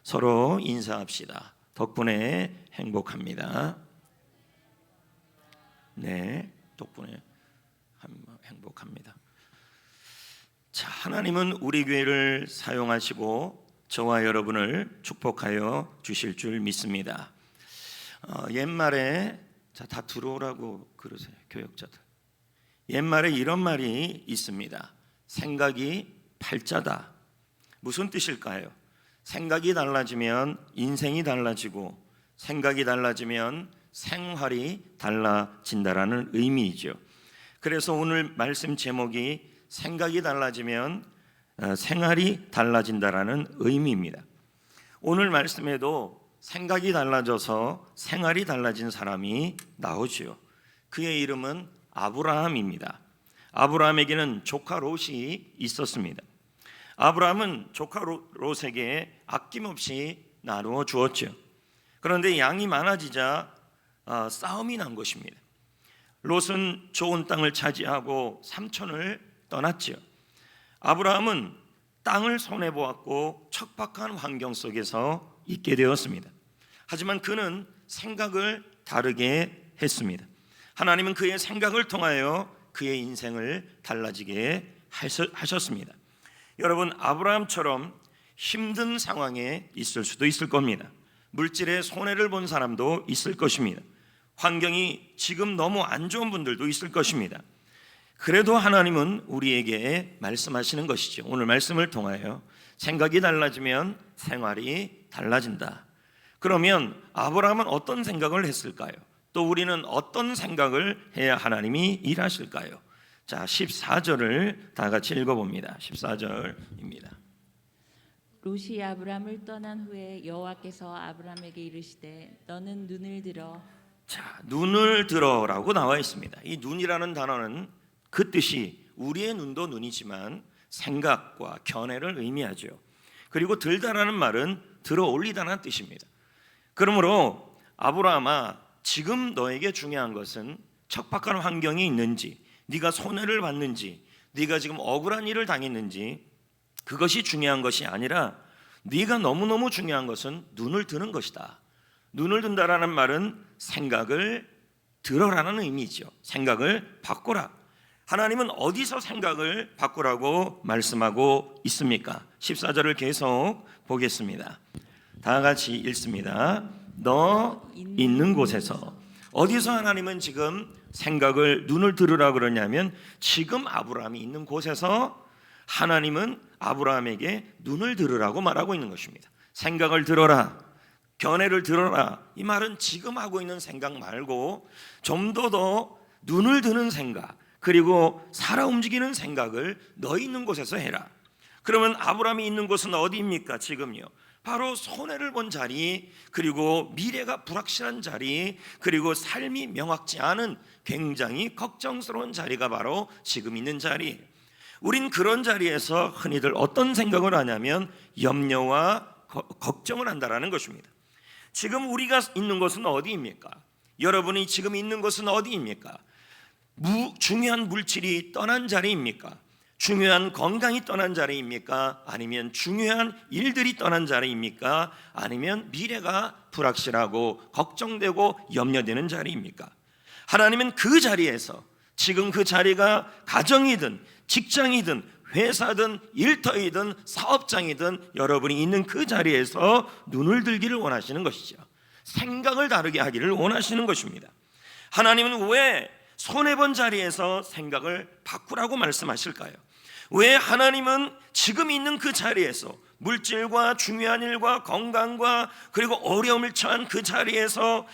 서로 인사합시다. 덕분에 행복합니다. 네, 덕분에 행복합니다. 자, 하나님은 우리 교회를 사용하시고 저와 여러분을 축복하여 주실 줄 믿습니다. 옛말에 다 들어오라고 그러세요, 교역자들. 옛말에 이런 말이 있습니다. 생각이 팔자다. 무슨 뜻일까요? 생각이 달라지면 인생이 달라지고 생각이 달라지면 생활이 달라진다라는 의미이죠. 그래서 오늘 말씀 제목이 생각이 달라지면 생활이 달라진다라는 의미입니다. 오늘 말씀에도 생각이 달라져서 생활이 달라진 사람이 나오죠. 그의 이름은 아브라함입니다. 아브라함에게는 조카 롯이 있었습니다. 아브라함은 조카 롯에게 아낌없이 나누어 주었죠. 그런데 양이 많아지자 싸움이 난 것입니다. 롯은 좋은 땅을 차지하고 삼촌을 떠났죠. 아브라함은 땅을 손해보았고 척박한 환경 속에서 있게 되었습니다. 하지만 그는 생각을 다르게 했습니다. 하나님은 그의 생각을 통하여 그의 인생을 달라지게 하셨습니다. 여러분, 아브라함처럼 힘든 상황에 있을 수도 있을 겁니다. 물질에 손해를 본 사람도 있을 것입니다. 환경이 지금 너무 안 좋은 분들도 있을 것입니다. 그래도 하나님은 우리에게 말씀하시는 것이죠. 오늘 말씀을 통하여 생각이 달라지면 생활이 달라진다. 그러면 아브라함은 어떤 생각을 했을까요? 또 우리는 어떤 생각을 해야 하나님이 일하실까요? 자, 14절을 다 같이 읽어봅니다. 14절입니다. 롯이 아브람을 떠난 후에 여호와께서 아브람에게 이르시되 너는 눈을 들어. 자, 눈을 들어라고 나와 있습니다. 이 눈이라는 단어는 그 뜻이 우리의 눈도 눈이지만 생각과 견해를 의미하죠. 그리고 들다라는 말은 들어 올리다는 뜻입니다. 그러므로 아브라함아, 지금 너에게 중요한 것은 척박한 환경이 있는지, 네가 손해를 받는지, 네가 지금 억울한 일을 당했는지, 그것이 중요한 것이 아니라 네가 너무너무 중요한 것은 눈을 드는 것이다. 눈을 든다라는 말은 생각을 들어라는 의미죠. 생각을 바꾸라. 하나님은 어디서 생각을 바꾸라고 말씀하고 있습니까? 14절을 계속 보겠습니다. 다 같이 읽습니다. 너 있는 곳에서. 어디서 하나님은 지금 생각을 눈을 들으라 그러냐면 지금 아브라함이 있는 곳에서 하나님은 아브라함에게 눈을 들으라고 말하고 있는 것입니다. 생각을 들어라, 견해를 들어라. 이 말은 지금 하고 있는 생각 말고 좀 더 눈을 드는 생각, 그리고 살아 움직이는 생각을 너 있는 곳에서 해라. 그러면 아브라함이 있는 곳은 어디입니까? 지금요, 바로 손해를 본 자리, 그리고 미래가 불확실한 자리, 그리고 삶이 명확지 않은 굉장히 걱정스러운 자리가 바로 지금 있는 자리. 우린 그런 자리에서 흔히들 어떤 생각을 하냐면 염려와 걱정을 한다라는 것입니다. 지금 우리가 있는 곳은 어디입니까? 여러분이 지금 있는 곳은 어디입니까? 중요한 물질이 떠난 자리입니까? 중요한 건강이 떠난 자리입니까? 아니면 중요한 일들이 떠난 자리입니까? 아니면 미래가 불확실하고 걱정되고 염려되는 자리입니까? 하나님은 그 자리에서, 지금 그 자리가 가정이든 직장이든 회사든 일터이든 사업장이든 여러분이 있는 그 자리에서 눈을 들기를 원하시는 것이죠. 생각을 다르게 하기를 원하시는 것입니다. 하나님은 왜 손해본 자리에서 생각을 바꾸라고 말씀하실까요? 왜 하나님은 지금 있는 그 자리에서 물질과 중요한 일과 건강과 그리고 어려움을 처한 그 자리에서,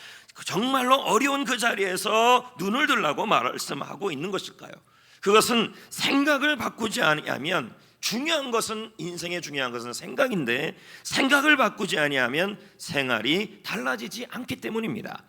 정말로 어려운 그 자리에서 눈을 들라고 말씀하고 있는 것일까요? 그것은 생각을 바꾸지 아니하면, 중요한 것은, 인생의 중요한 것은 생각인데 생각을 바꾸지 아니하면 생활이 달라지지 않기 때문입니다.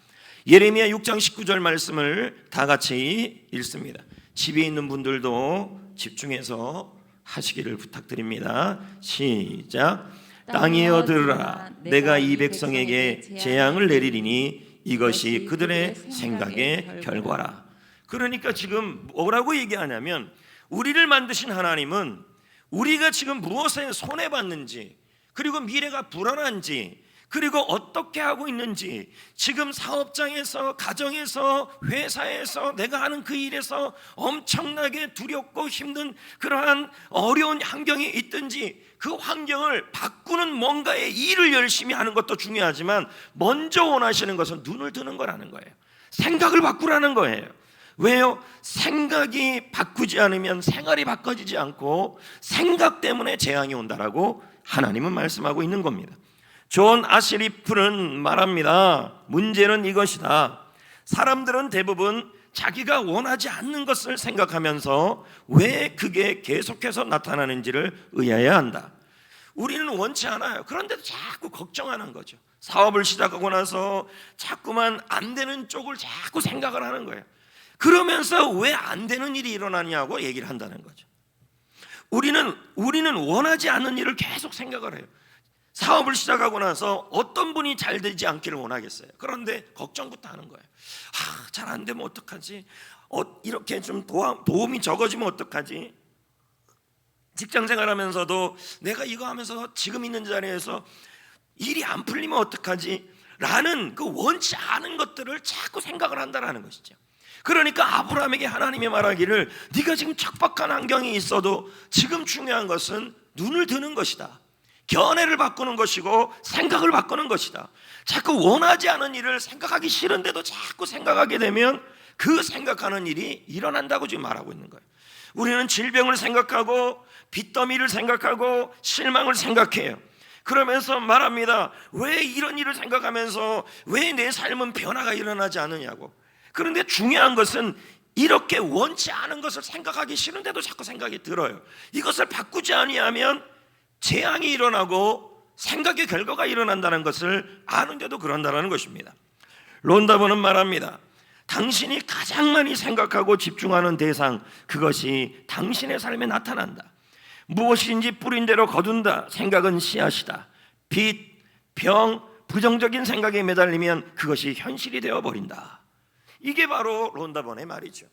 예레미야 6장 19절 말씀을 다 같이 읽습니다. 집에 있는 분들도 집중해서 하시기를 부탁드립니다. 시작. 땅이여 들으라, 내가 이 백성에게 재앙을 내리리니 이것이 그들의 생각의 결과라. 그러니까 지금 뭐라고 얘기하냐면, 우리를 만드신 하나님은 우리가 지금 무엇에 손해봤는지, 그리고 미래가 불안한지, 그리고 어떻게 하고 있는지, 지금 사업장에서, 가정에서, 회사에서, 내가 하는 그 일에서 엄청나게 두렵고 힘든 그러한 어려운 환경이 있든지 그 환경을 바꾸는 뭔가의 일을 열심히 하는 것도 중요하지만 먼저 원하시는 것은 눈을 드는 거라는 거예요. 생각을 바꾸라는 거예요. 왜요? 생각이 바꾸지 않으면 생활이 바꿔지지 않고 생각 때문에 재앙이 온다라고 하나님은 말씀하고 있는 겁니다. 존 아시리프는 말합니다. 문제는 이것이다. 사람들은 대부분 자기가 원하지 않는 것을 생각하면서 왜 그게 계속해서 나타나는지를 의아해야 한다. 우리는 원치 않아요. 그런데도 자꾸 걱정하는 거죠. 사업을 시작하고 나서 자꾸만 안 되는 쪽을 자꾸 생각을 하는 거예요. 그러면서 왜 안 되는 일이 일어나냐고 얘기를 한다는 거죠. 우리는 원하지 않는 일을 계속 생각을 해요. 사업을 시작하고 나서 어떤 분이 잘 되지 않기를 원하겠어요. 그런데 걱정부터 하는 거예요. 잘 안 되면 어떡하지? 이렇게 좀 도움이 적어지면 어떡하지? 직장 생활하면서도 내가 이거 하면서 지금 있는 자리에서 일이 안 풀리면 어떡하지? 라는 그 원치 않은 것들을 자꾸 생각을 한다는 것이죠. 그러니까 아브라함에게 하나님이 말하기를 네가 지금 척박한 환경이 있어도 지금 중요한 것은 눈을 드는 것이다. 견해를 바꾸는 것이고 생각을 바꾸는 것이다. 자꾸 원하지 않은 일을 생각하기 싫은데도 자꾸 생각하게 되면 그 생각하는 일이 일어난다고 지금 말하고 있는 거예요. 우리는 질병을 생각하고 빚더미를 생각하고 실망을 생각해요. 그러면서 말합니다. 왜 이런 일을 생각하면서 왜 내 삶은 변화가 일어나지 않느냐고. 그런데 중요한 것은 이렇게 원치 않은 것을 생각하기 싫은데도 자꾸 생각이 들어요. 이것을 바꾸지 아니하면 재앙이 일어나고 생각의 결과가 일어난다는 것을 아는데도 그런다는 것입니다. 론다버는 말합니다. 당신이 가장 많이 생각하고 집중하는 대상, 그것이 당신의 삶에 나타난다. 무엇인지 뿌린 대로 거둔다. 생각은 씨앗이다. 빚, 병, 부정적인 생각에 매달리면 그것이 현실이 되어버린다. 이게 바로 론다번의 말이죠.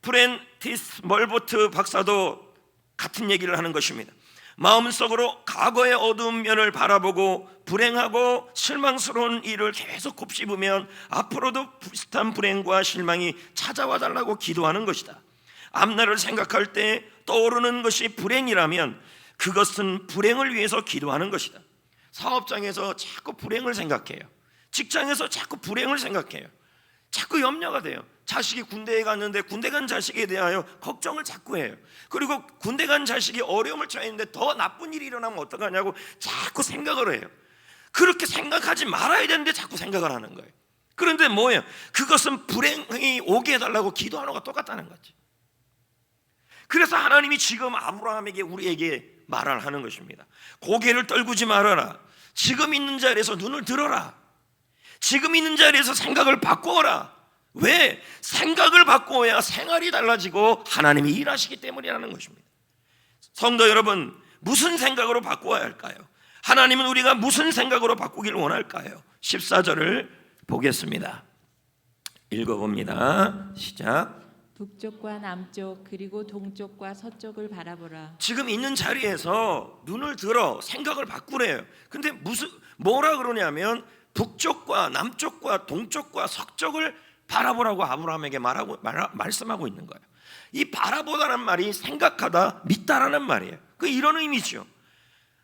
프렌티스 멀보트 박사도 같은 얘기를 하는 것입니다. 마음속으로 과거의 어두운 면을 바라보고 불행하고 실망스러운 일을 계속 곱씹으면 앞으로도 비슷한 불행과 실망이 찾아와 달라고 기도하는 것이다. 앞날을 생각할 때 떠오르는 것이 불행이라면 그것은 불행을 위해서 기도하는 것이다. 사업장에서 자꾸 불행을 생각해요. 직장에서 자꾸 불행을 생각해요. 자꾸 염려가 돼요. 자식이 군대에 갔는데 군대 간 자식에 대하여 걱정을 자꾸 해요. 그리고 군대 간 자식이 어려움을 처했는데 더 나쁜 일이 일어나면 어떡하냐고 자꾸 생각을 해요. 그렇게 생각하지 말아야 되는데 자꾸 생각을 하는 거예요. 그런데 뭐예요? 그것은 불행이 오게 해달라고 기도하는 것과 똑같다는 거죠. 그래서 하나님이 지금 아브라함에게 우리에게 말을 하는 것입니다. 고개를 떨구지 말아라. 지금 있는 자리에서 눈을 들어라. 지금 있는 자리에서 생각을 바꾸어라. 왜? 생각을 바꾸어야 생활이 달라지고 하나님이 일하시기 때문이라는 것입니다. 성도 여러분, 무슨 생각으로 바꾸어야 할까요? 하나님은 우리가 무슨 생각으로 바꾸기를 원할까요? 14절을 보겠습니다. 읽어봅니다. 시작. 북쪽과 남쪽 그리고 동쪽과 서쪽을 바라보라. 지금 있는 자리에서 눈을 들어 생각을 바꾸래요. 근데 뭐라 그러냐면 북쪽과 남쪽과 동쪽과 서쪽을 바라보라고 아브라함에게 말씀하고 있는 거예요. 이 바라보다는 말이 생각하다, 믿다라는 말이에요. 그 이런 의미죠.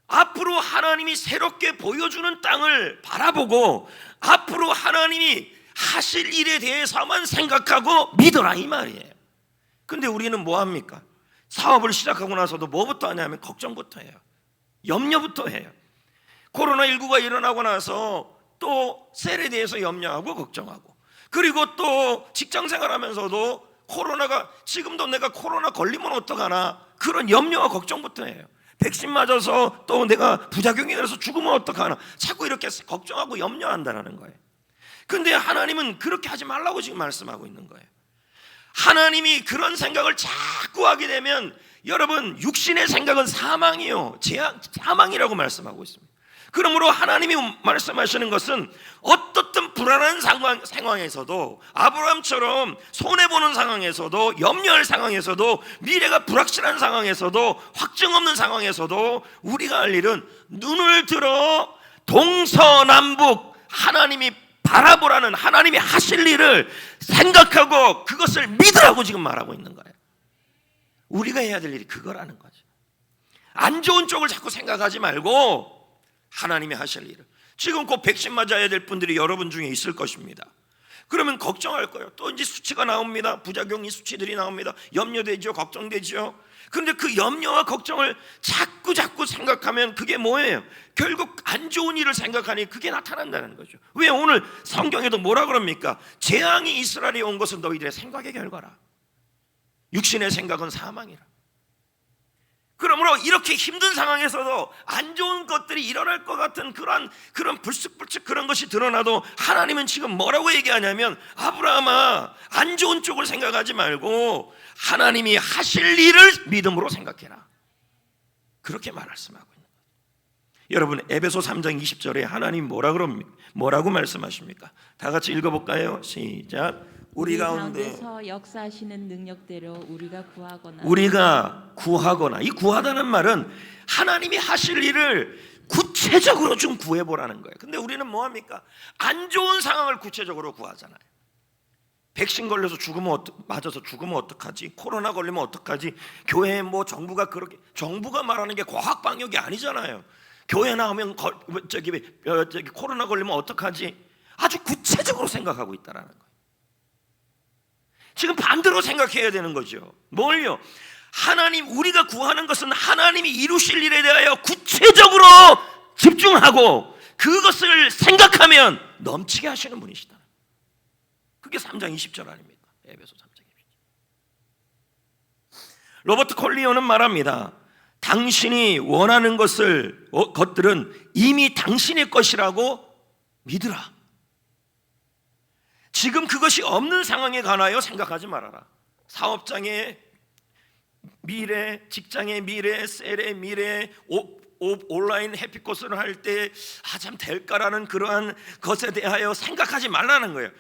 앞으로 하나님이 새롭게 보여주는 땅을 바라보고 앞으로 하나님이 하실 일에 대해서만 생각하고 믿어라 이 말이에요. 근데 우리는 뭐합니까? 사업을 시작하고 나서도 뭐부터 하냐면 걱정부터 해요. 염려부터 해요. 코로나19가 일어나고 나서 또 셀에 대해서 염려하고 걱정하고, 그리고 또 직장생활하면서도 코로나가 지금도 내가 코로나 걸리면 어떡하나 그런 염려와 걱정부터 해요. 백신 맞아서 또 내가 부작용이 돼서 죽으면 어떡하나 자꾸 이렇게 걱정하고 염려한다는 거예요. 근데 하나님은 그렇게 하지 말라고 지금 말씀하고 있는 거예요. 하나님이 그런 생각을 자꾸 하게 되면 여러분, 육신의 생각은 사망이요, 사망이라고 말씀하고 있습니다. 그러므로 하나님이 말씀하시는 것은 어떤 어떻든 불안한 상황에서도, 아브라함처럼 손해보는 상황에서도, 염려할 상황에서도, 미래가 불확실한 상황에서도, 확증 없는 상황에서도 우리가 할 일은 눈을 들어 동서남북 하나님이 바라보라는, 하나님이 하실 일을 생각하고 그것을 믿으라고 지금 말하고 있는 거예요. 우리가 해야 될 일이 그거라는 거죠. 안 좋은 쪽을 자꾸 생각하지 말고 하나님이 하실 일을. 지금 곧 백신 맞아야 될 분들이 여러분 중에 있을 것입니다. 그러면 걱정할 거예요. 또 이제 수치가 나옵니다. 부작용이 수치들이 나옵니다. 염려되죠. 걱정되죠. 그런데 그 염려와 걱정을 자꾸 생각하면 그게 뭐예요? 결국 안 좋은 일을 생각하니 그게 나타난다는 거죠. 왜 오늘 성경에도 뭐라 그럽니까? 재앙이 이스라엘에 온 것은 너희들의 생각의 결과라. 육신의 생각은 사망이라. 그러므로 이렇게 힘든 상황에서도 안 좋은 것들이 일어날 것 같은 그런 불쑥불쑥 그런 것이 드러나도 하나님은 지금 뭐라고 얘기하냐면, 아브라함아, 안 좋은 쪽을 생각하지 말고 하나님이 하실 일을 믿음으로 생각해라. 그렇게 말씀하고 있는 거예요. 여러분, 에베소 3장 20절에 하나님 뭐라고 말씀하십니까? 다 같이 읽어볼까요? 시작. 우리 가운데서 역사하시는 능력대로 우리가 구하거나, 이 구하다는 말은 하나님이 하실 일을 구체적으로 좀 구해보라는 거예요. 근데 우리는 뭐합니까? 안 좋은 상황을 구체적으로 구하잖아요. 백신 걸려서 맞아서 죽으면 어떡하지? 코로나 걸리면 어떡하지? 교회에 뭐 정부가 말하는 게 과학 방역이 아니잖아요. 교회 나오면 코로나 걸리면 어떡하지? 아주 구체적으로 생각하고 있다라는 거예요. 지금 반대로 생각해야 되는 거죠. 뭘요? 우리가 구하는 것은 하나님이 이루실 일에 대하여 구체적으로 집중하고 그것을 생각하면 넘치게 하시는 분이시다. 그게 3장 20절 아닙니까? 에베소 3장 20절. 로버트 콜리오는 말합니다. 당신이 원하는 것들은 이미 당신의 것이라고 믿으라. 지금 그것이 없는 상황에 관하여 생각하지 말아라. 사업장의 미래, 직장의 미래, 셀의 미래, 온라인 해피코스를 할 때 참 될까라는 그러한 것에 대하여 생각하지 말라는 거예요.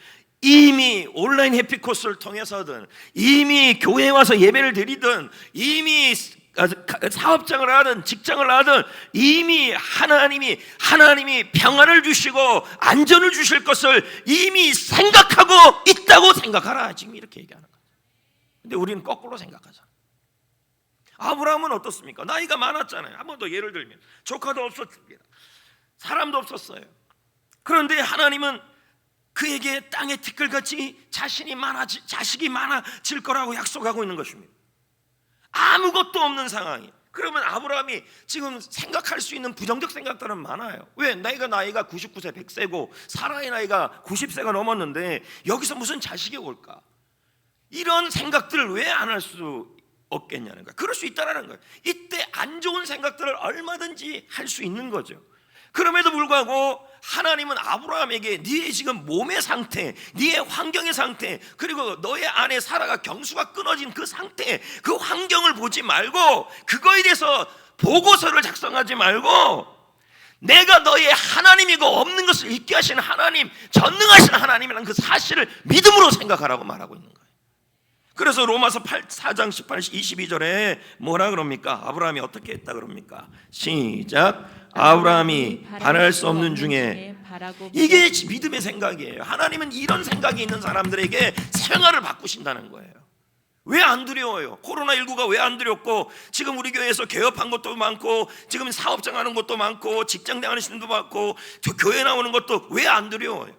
이미 온라인 해피코스를 통해서든, 이미 교회에 와서 예배를 드리든, 이미 사업장을 하든 직장을 하든 이미 하나님이 평안을 주시고 안전을 주실 것을 이미 생각하고 있다고 생각하라. 지금 이렇게 얘기하는 거예요. 근데 우리는 거꾸로 생각하잖아요. 아브라함은 어떻습니까? 나이가 많았잖아요. 한 번 더 예를 들면 조카도 없었습니다. 사람도 없었어요. 그런데 하나님은 그에게 땅에 티끌같이 자식이 많아질 거라고 약속하고 있는 것입니다. 아무것도 없는 상황이. 그러면 아브라함이 지금 생각할 수 있는 부정적 생각들은 많아요. 왜? 나이가 99세 100세고 사라의 나이가 90세가 넘었는데 여기서 무슨 자식이 올까? 이런 생각들을 왜 안 할 수 없겠냐는 거예요. 그럴 수 있다는 거예요. 이때 안 좋은 생각들을 얼마든지 할 수 있는 거죠. 그럼에도 불구하고 하나님은 아브라함에게 네의 지금 몸의 상태, 네의 환경의 상태, 그리고 너의 아내 사라가 경수가 끊어진 그 상태, 그 환경을 보지 말고, 그거에 대해서 보고서를 작성하지 말고, 내가 너의 하나님이고 없는 것을 잊게 하시는 하나님, 전능하신 하나님이라는 그 사실을 믿음으로 생각하라고 말하고 있는 거예요. 그래서 로마서 4장 18, 22절에 뭐라 그럽니까? 아브라함이 어떻게 했다 그럽니까? 시작. 아브라함이 바랄 수 없는 중에, 이게 믿음의 생각이에요. 하나님은 이런 생각이 있는 사람들에게 생활을 바꾸신다는 거예요. 왜 안 두려워요? 코로나19가 왜 안 두렵고, 지금 우리 교회에서 개업한 것도 많고, 지금 사업장 하는 것도 많고, 직장 다니시는 것도 많고, 교회 나오는 것도 왜 안 두려워요?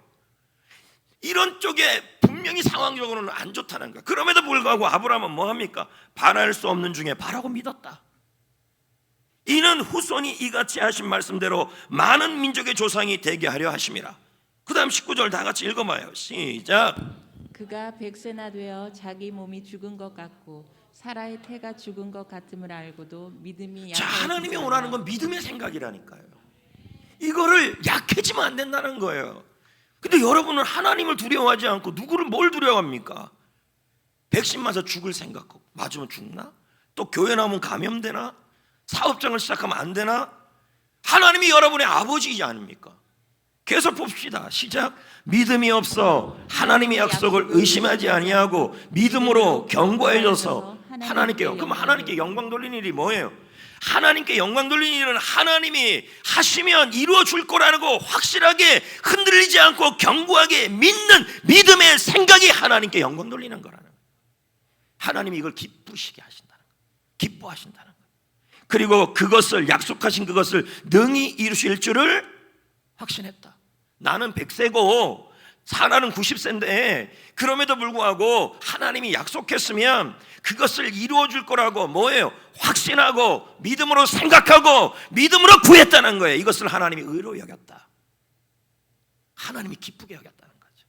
이런 쪽에 분명히 상황적으로는 안 좋다는 거야. 그럼에도 불구하고 아브라함은 뭐합니까? 바랄 수 없는 중에 바라고 믿었다. 이는 후손이 이같이 하신 말씀대로 많은 민족의 조상이 되게 하려 하심이라. 그 다음 19절 다 같이 읽어봐요. 시작. 그가 100세나 되어 자기 몸이 죽은 것 같고 사라의 태가 죽은 것 같음을 알고도 믿음이 자, 하나님이 원하는 건 믿음의 생각이라니까요. 이거를 약해지면 안 된다는 거예요. 근데 여러분은 하나님을 두려워하지 않고 뭘 두려워합니까? 백신 맞아 죽을 생각, 맞으면 죽나? 또 교회 나오면 감염되나? 사업장을 시작하면 안 되나? 하나님이 여러분의 아버지이지 않습니까? 계속 봅시다. 시작. 믿음이 없어 하나님의 약속을 의심하지 아니하고 믿음으로 견고해져서 하나님께, 그럼 하나님께 영광 돌리는 일이 뭐예요? 하나님께 영광 돌리는 일은 하나님이 하시면 이루어 줄 거라는 거 확실하게 흔들리지 않고 견고하게 믿는 믿음의 생각이 하나님께 영광 돌리는 거라는 거예요. 하나님이 이걸 기쁘시게 하신다는 거예요. 기뻐하신다는 거예요. 그리고 그것을, 약속하신 그것을 능히 이루실 줄을 확신했다. 나는 100세고 사라는 90세인데 그럼에도 불구하고 하나님이 약속했으면 그것을 이루어 줄 거라고 뭐예요? 확신하고 믿음으로 생각하고 믿음으로 구했다는 거예요. 이것을 하나님이 의로 여겼다. 하나님이 기쁘게 여겼다는 거죠.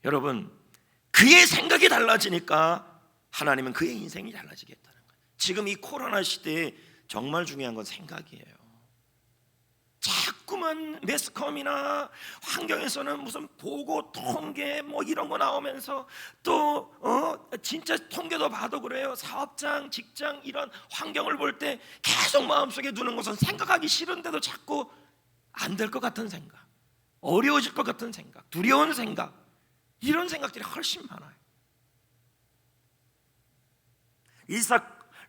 여러분, 그의 생각이 달라지니까 하나님은 그의 인생이 달라지게 했다는 거예요. 지금 이 코로나 시대에 정말 중요한 건 생각이에요. 자꾸만 매스컴이나 환경에서는 무슨 보고 통계 뭐 이런 거 나오면서 또 진짜 통계도 봐도 그래요. 사업장, 직장 이런 환경을 볼 때 계속 마음속에 두는 것은 생각하기 싫은데도 자꾸 안 될 것 같은 생각, 어려워질 것 같은 생각, 두려운 생각, 이런 생각들이 훨씬 많아요.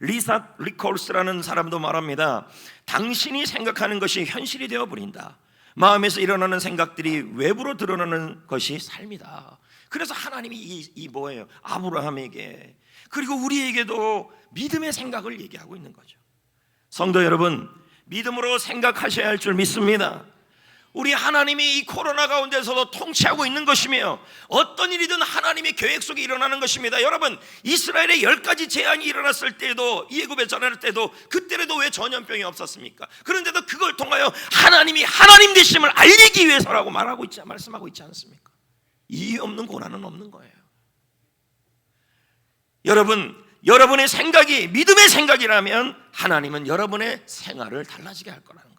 리사 리콜스라는 사람도 말합니다. 당신이 생각하는 것이 현실이 되어버린다. 마음에서 일어나는 생각들이 외부로 드러나는 것이 삶이다. 그래서 하나님이 이 뭐예요? 아브라함에게 그리고 우리에게도 믿음의 생각을 얘기하고 있는 거죠. 성도 여러분, 믿음으로 생각하셔야 할 줄 믿습니다. 우리 하나님이 이 코로나 가운데서도 통치하고 있는 것이며 어떤 일이든 하나님의 계획 속에 일어나는 것입니다. 여러분, 이스라엘의 10가지 재앙이 일어났을 때도, 이애굽에 전할 때도 그때라도 왜 전염병이 없었습니까? 그런데도 그걸 통하여 하나님이 하나님 되심을 알리기 위해서라고 말씀하고 있지 않습니까? 이유 없는 고난은 없는 거예요. 여러분의 생각이 믿음의 생각이라면 하나님은 여러분의 생활을 달라지게 할 거라는 거예요.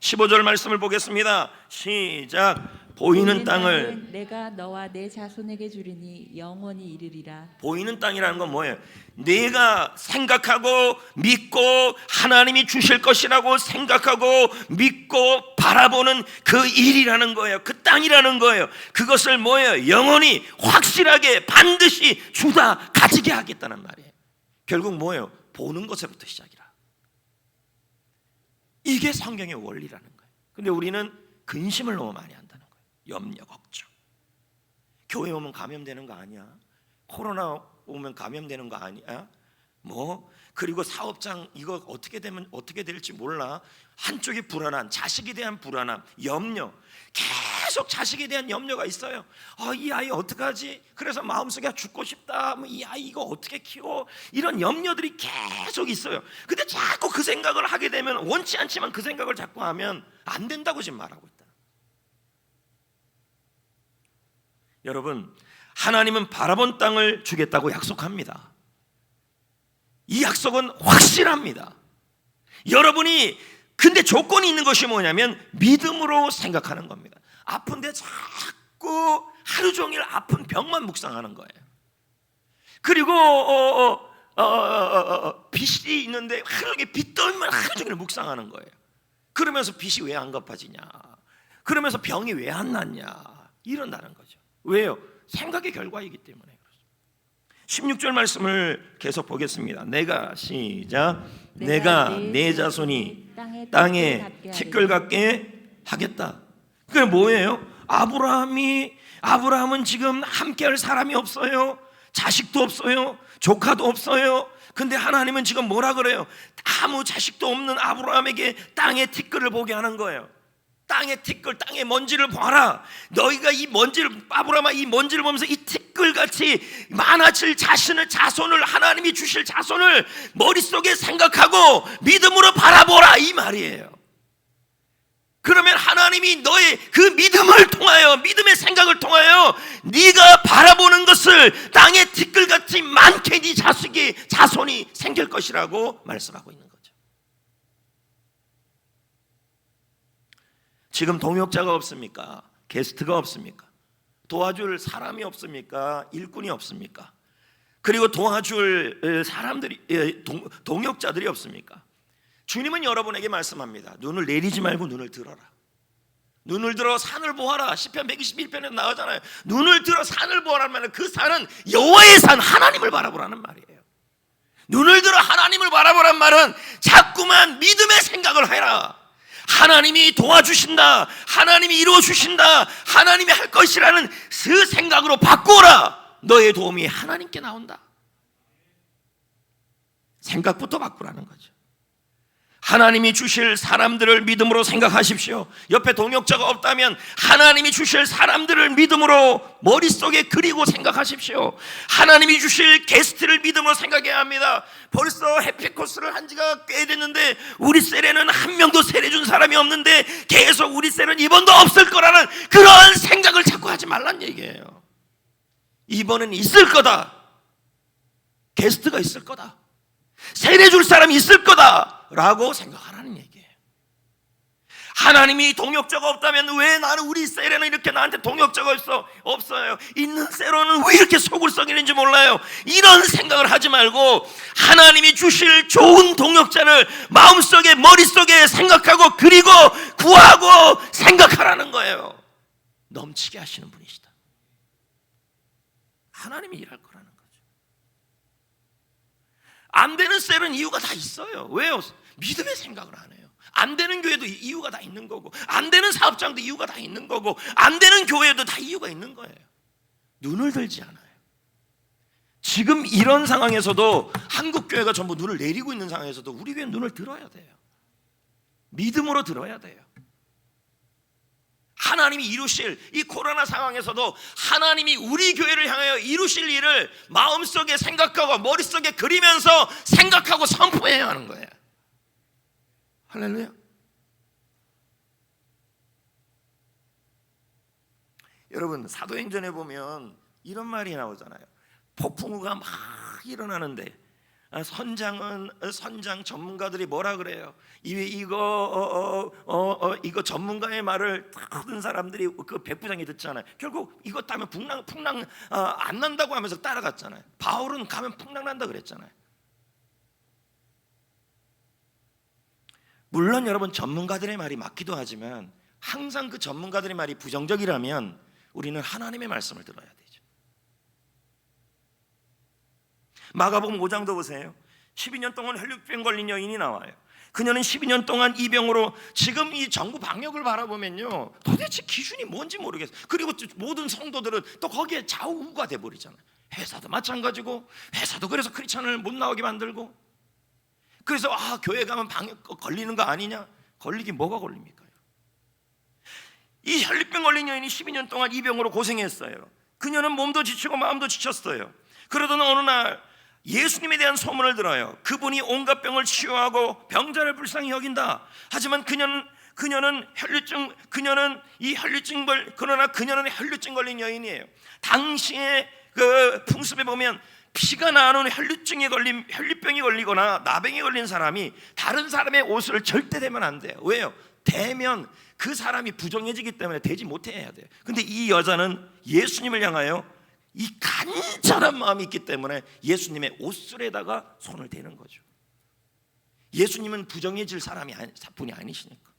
15절 말씀을 보겠습니다. 시작. 보이는 땅을 내가 너와 내 자손에게 주리니 영원히 이르리라. 보이는 땅이라는 건 뭐예요? 내가 생각하고 믿고 하나님이 주실 것이라고 생각하고 믿고 바라보는 그 일이라는 거예요. 그 땅이라는 거예요. 그것을 뭐예요? 영원히 확실하게 반드시 주다 가지게 하겠다는 말이에요. 결국 뭐예요? 보는 것에부터 시작이라. 이게 성경의 원리라는 거예요. 근데 우리는 근심을 너무 많이 한다는 거예요. 염려, 걱정. 교회 오면 감염되는 거 아니야? 코로나 오면 감염되는 거 아니야? 그리고 사업장 이거 어떻게 될지 몰라. 한쪽이 불안한, 자식에 대한 불안함, 염려. 계속 자식에 대한 염려가 있어요. 이 아이 어떡하지? 그래서 마음속에 죽고 싶다. 이 아이 이거 어떻게 키워? 이런 염려들이 계속 있어요. 근데 자꾸 그 생각을 하게 되면, 원치 않지만 그 생각을 자꾸 하면 안 된다고 지금 말하고 있다. 여러분, 하나님은 바라본 땅을 주겠다고 약속합니다. 이 약속은 확실합니다. 여러분이 근데 조건이 있는 것이 뭐냐면 믿음으로 생각하는 겁니다. 아픈데 자꾸 하루 종일 아픈 병만 묵상하는 거예요. 그리고 빚이 있는데 하루 종일 빚 떨면 하루 종일 묵상하는 거예요. 그러면서 빚이 왜 안 갚아지냐, 그러면서 병이 왜 안 낫냐, 이런다는 거죠. 왜요? 생각의 결과이기 때문에. 16절 말씀을 계속 보겠습니다. 내가 시작. 내가 내 자손이 땅에 티끌 같게 하겠다. 그게 뭐예요? 아브라함은 지금 함께할 사람이 없어요. 자식도 없어요. 조카도 없어요. 근데 하나님은 지금 뭐라 그래요? 아무 자식도 없는 아브라함에게 땅의 티끌을 보게 하는 거예요. 땅의 티끌, 땅의 먼지를 봐라. 너희가 이 먼지를, 아브라함아, 이 먼지를 보면서 이 티끌같이 많아질 자손을, 하나님이 주실 자손을 머릿속에 생각하고 믿음으로 바라보라, 이 말이에요. 그러면 하나님이 너의 그 믿음을 통하여, 믿음의 생각을 통하여 네가 바라보는 것을 땅의 티끌같이 많게 네 자손이 생길 것이라고 말씀하고 있는 거예요. 지금 동역자가 없습니까? 게스트가 없습니까? 도와줄 사람이 없습니까? 일꾼이 없습니까? 그리고 도와줄 사람들이, 동역자들이 없습니까? 주님은 여러분에게 말씀합니다. 눈을 내리지 말고 눈을 들어라. 눈을 들어 산을 보아라. 시편 121편에 나오잖아요. 눈을 들어 산을 보아라면 그 산은 여호와의 산, 하나님을 바라보라는 말이에요. 눈을 들어 하나님을 바라보란 말은 자꾸만 믿음의 생각을 해라. 하나님이 도와주신다, 하나님이 이루어주신다, 하나님이 할 것이라는 그 생각으로 바꾸어라. 너의 도움이 하나님께 나온다. 생각부터 바꾸라는 거죠. 하나님이 주실 사람들을 믿음으로 생각하십시오. 옆에 동역자가 없다면 하나님이 주실 사람들을 믿음으로 머릿속에 그리고 생각하십시오. 하나님이 주실 게스트를 믿음으로 생각해야 합니다. 벌써 해피코스를 한 지가 꽤 됐는데 우리 셀에는 한 명도 세례 준 사람이 없는데 계속 우리 셀은 이번도 없을 거라는 그런 생각을 자꾸 하지 말란 얘기예요. 이번엔 있을 거다. 게스트가 있을 거다. 세례 줄 사람이 있을 거다라고 생각하라는 얘기예요. 하나님이 동역자가 없다면 왜 나는 우리 셀에는 이렇게 나한테 동역자가 없어요. 있는 셀로는 왜 이렇게 속을 썩이는지 몰라요. 이런 생각을 하지 말고 하나님이 주실 좋은 동역자를 마음속에 머릿속에 생각하고 그리고 구하고 생각하라는 거예요. 넘치게 하시는 분이시다. 하나님이 일할 거라는 거예요. 안 되는 셀은 이유가 다 있어요. 왜요? 믿음의 생각을 안 해요. 안 되는 교회도 이유가 다 있는 거고, 안 되는 사업장도 이유가 다 있는 거고, 안 되는 교회도 다 이유가 있는 거예요. 눈을 들지 않아요. 지금 이런 상황에서도 한국 교회가 전부 눈을 내리고 있는 상황에서도 우리 교회는 눈을 들어야 돼요. 믿음으로 들어야 돼요. 하나님이 이루실 이 코로나 상황에서도 하나님이 우리 교회를 향하여 이루실 일을 마음속에 생각하고 머릿속에 그리면서 생각하고 선포해야 하는 거예요. 할렐루야. 여러분, 사도행전에 보면 이런 말이 나오잖아요. 폭풍우가 막 일어나는데 선장 전문가들이 뭐라 그래요? 이거 전문가의 말을 듣는 사람들이 그 백부장이 듣잖아요. 결국 이것 따면 풍랑 안 난다고 하면서 따라갔잖아요. 바울은 가면 풍랑 난다 그랬잖아요. 물론 여러분 전문가들의 말이 맞기도 하지만 항상 그 전문가들의 말이 부정적이라면 우리는 하나님의 말씀을 들어야 되죠. 마가복음 5장도 보세요. 12년 동안 혈류병 걸린 여인이 나와요. 그녀는 12년 동안 이 병으로 지금 이 정부 방역을 바라보면요 도대체 기준이 뭔지 모르겠어요. 그리고 모든 성도들은 또 거기에 좌우가 돼버리잖아요. 회사도 마찬가지고, 회사도 그래서 크리스찬을 못 나오게 만들고, 그래서 교회 가면 방역 걸리는 거 아니냐? 걸리긴 뭐가 걸립니까? 이 혈류병 걸린 여인이 12년 동안 이 병으로 고생했어요. 그녀는 몸도 지치고 마음도 지쳤어요. 그러던 어느 날 예수님에 대한 소문을 들어요. 그분이 온갖 병을 치유하고 병자를 불쌍히 여긴다. 하지만 그러나 그녀는 혈류증 걸린 여인이에요. 당시에 그 풍습에 보면 피가 나는 혈류병이 걸리거나 나병이 걸린 사람이 다른 사람의 옷을 절대 대면 안 돼요. 왜요? 대면 그 사람이 부정해지기 때문에 대지 못해야 돼요. 근데 이 여자는 예수님을 향하여 이 간절한 마음이 있기 때문에 예수님의 옷술에다가 손을 대는 거죠. 예수님은 부정해질 분이 아니시니까.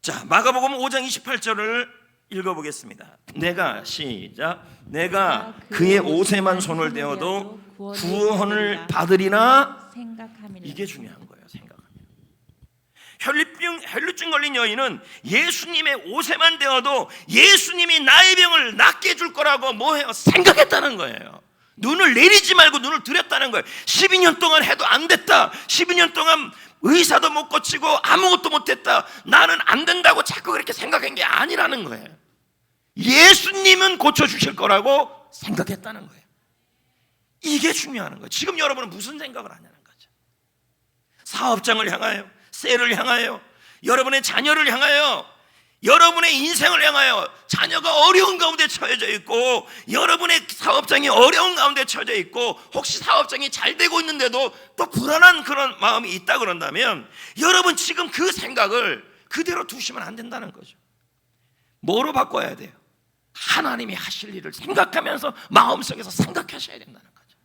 자, 마가복음 5장 28절을 읽어보겠습니다. 내가 그의 옷에만 손을 대어도 구원을 받으리나. 이게 중요한 거예요. 혈류증 걸린 여인은 예수님의 옷에만 대어도 예수님이 나의 병을 낫게 해줄 거라고 생각했다는 거예요. 눈을 내리지 말고 눈을 들였다는 거예요. 12년 동안 해도 안 됐다. 12년 동안 의사도 못 고치고 아무것도 못했다. 나는 안 된다고 자꾸 그렇게 생각한 게 아니라는 거예요. 예수님은 고쳐주실 거라고 생각했다는 거예요. 이게 중요한 거예요. 지금 여러분은 무슨 생각을 하냐는 거죠. 사업장을 향하여, 셀을 향하여, 여러분의 자녀를 향하여, 여러분의 인생을 향하여, 자녀가 어려운 가운데 처해져 있고 여러분의 사업장이 어려운 가운데 처해져 있고 혹시 사업장이 잘 되고 있는데도 또 불안한 그런 마음이 있다 그런다면 여러분 지금 그 생각을 그대로 두시면 안 된다는 거죠. 뭐로 바꿔야 돼요? 하나님이 하실 일을 생각하면서 마음속에서 생각하셔야 된다는 거죠.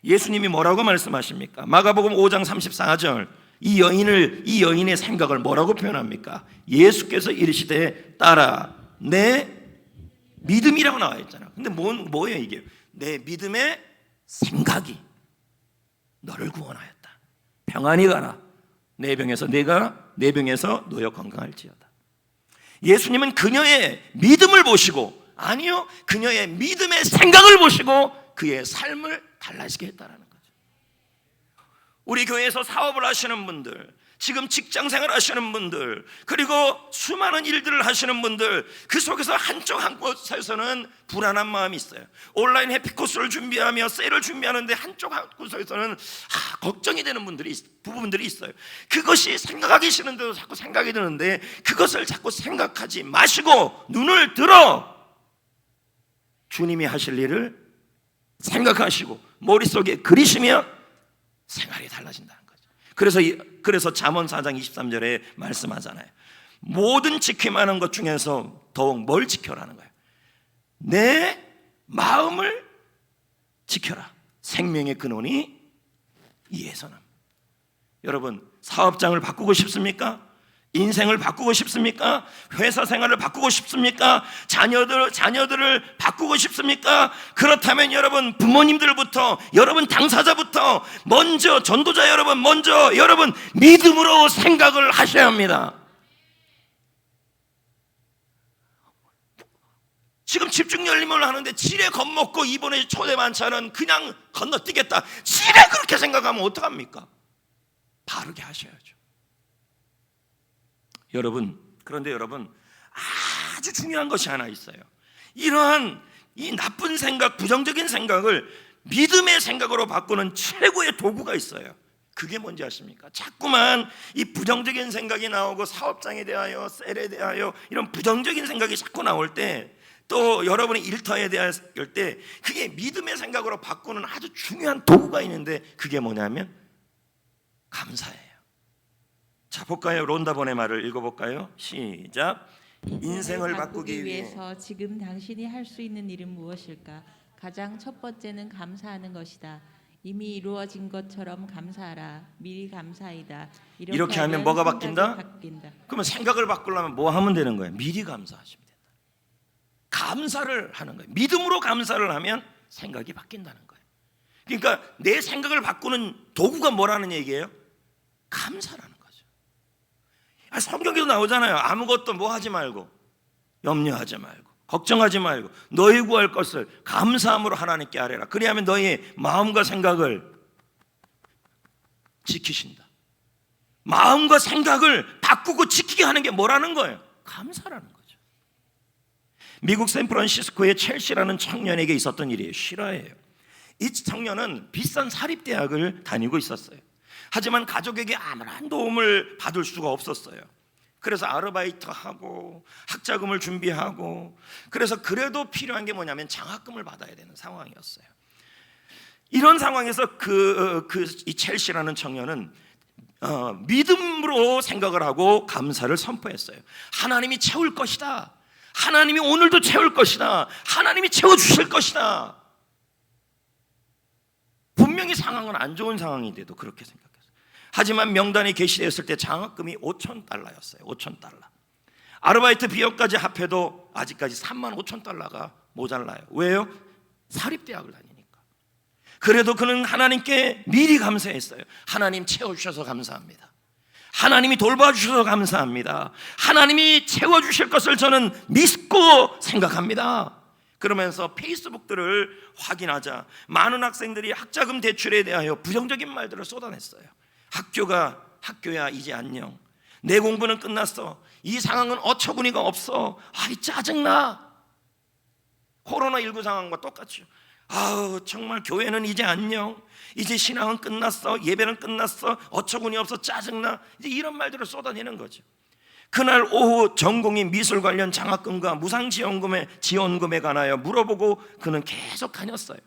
예수님이 뭐라고 말씀하십니까? 마가복음 5장 34절 이 여인의 생각을 뭐라고 표현합니까? 예수께서 이르시되 따라 내 믿음이라고 나와 있잖아. 근데 뭐예요 이게? 내 믿음의 생각이 너를 구원하였다. 평안히 가라. 내 병에서 너여 건강할지어다. 예수님은 그녀의 믿음을 보시고, 아니요, 그녀의 믿음의 생각을 보시고 그의 삶을 달라지게 했다라는 거죠. 우리 교회에서 사업을 하시는 분들, 지금 직장생활 하시는 분들, 그리고 수많은 일들을 하시는 분들, 그 속에서 한쪽 곳에서는 불안한 마음이 있어요. 온라인 해피코스를 준비하며 세일을 준비하는데 한쪽 곳에서는 걱정이 되는 부분들이 있어요. 그것이 생각하기 싫은데도 자꾸 생각이 드는데, 그것을 자꾸 생각하지 마시고 눈을 들어 주님이 하실 일을 생각하시고 머릿속에 그리시며 생활이 달라진다는 거죠. 그래서 잠언 4장 23절에 말씀하잖아요. 모든 지킴하는 것 중에서 더욱 뭘 지켜라는 거예요? 내 마음을 지켜라. 생명의 근원이 이에서 납니다. 여러분, 사업장을 바꾸고 싶습니까? 인생을 바꾸고 싶습니까? 회사 생활을 바꾸고 싶습니까? 자녀들을 바꾸고 싶습니까? 그렇다면 여러분, 부모님들부터, 여러분 당사자부터, 먼저 전도자 여러분, 여러분 믿음으로 생각을 하셔야 합니다. 지금 집중열림을 하는데 지레 겁먹고 이번에 초대 만찬은 그냥 건너뛰겠다, 지레 그렇게 생각하면 어떡합니까? 바르게 하셔야죠. 그런데 여러분, 아주 중요한 것이 하나 있어요. 이러한 이 나쁜 생각, 부정적인 생각을 믿음의 생각으로 바꾸는 최고의 도구가 있어요. 그게 뭔지 아십니까? 자꾸만 이 부정적인 생각이 나오고, 사업장에 대하여, 셀에 대하여 이런 부정적인 생각이 자꾸 나올 때, 또 여러분의 일터에 대할 때, 그게 믿음의 생각으로 바꾸는 아주 중요한 도구가 있는데, 그게 뭐냐면 감사예요. 자, 볼까요? 론다본의 말을 읽어볼까요? 시작. 인생을 바꾸기 위해서 지금 당신이 할 수 있는 일은 무엇일까? 가장 첫 번째는 감사하는 것이다. 이미 이루어진 것처럼 감사하라. 미리 감사이다. 이렇게 하면 뭐가 바뀐다? 바뀐다. 그러면 생각을 바꾸려면 뭐 하면 되는 거예요? 미리 감사하시면 된다. 감사를 하는 거예요. 믿음으로 감사를 하면 생각이 바뀐다는 거예요. 그러니까 내 생각을 바꾸는 도구가 뭐라는 얘기예요? 감사라는 거예요. 성경에도 나오잖아요. 아무것도 뭐 하지 말고, 염려하지 말고, 걱정하지 말고, 너희 구할 것을 감사함으로 하나님께 아뢰라. 그리하면 너희의 마음과 생각을 지키신다. 마음과 생각을 바꾸고 지키게 하는 게 뭐라는 거예요? 감사라는 거죠. 미국 샌프란시스코의 첼시라는 청년에게 있었던 일이에요. 실화예요. 이 청년은 비싼 사립대학을 다니고 있었어요. 하지만 가족에게 아무런 도움을 받을 수가 없었어요. 그래서 아르바이트하고 학자금을 준비하고, 그래서 그래도 필요한 게 뭐냐면 장학금을 받아야 되는 상황이었어요. 이런 상황에서 이 첼시라는 청년은 믿음으로 생각을 하고 감사를 선포했어요. 하나님이 채울 것이다. 하나님이 오늘도 채울 것이다. 하나님이 채워주실 것이다. 분명히 상황은 안 좋은 상황인데도 그렇게 생각했어요. 하지만 명단이 게시되었을 때 장학금이 $5,000였어요. $5,000. 아르바이트 비용까지 합해도 아직까지 $35,000가 모자라요. 왜요? 사립대학을 다니니까. 그래도 그는 하나님께 미리 감사했어요. 하나님 채워주셔서 감사합니다. 하나님이 돌봐주셔서 감사합니다. 하나님이 채워주실 것을 저는 믿고 생각합니다. 그러면서 페이스북들을 확인하자 많은 학생들이 학자금 대출에 대하여 부정적인 말들을 쏟아냈어요. 학교야 이제 안녕. 내 공부는 끝났어. 이 상황은 어처구니가 없어. 짜증나. 코로나19 상황과 똑같죠. 정말 교회는 이제 안녕. 이제 신앙은 끝났어. 예배는 끝났어. 어처구니 없어. 짜증나. 이제 이런 말들을 쏟아내는 거죠. 그날 오후 전공인 미술 관련 장학금과 무상지원금에 관하여 물어보고 그는 계속 다녔어요.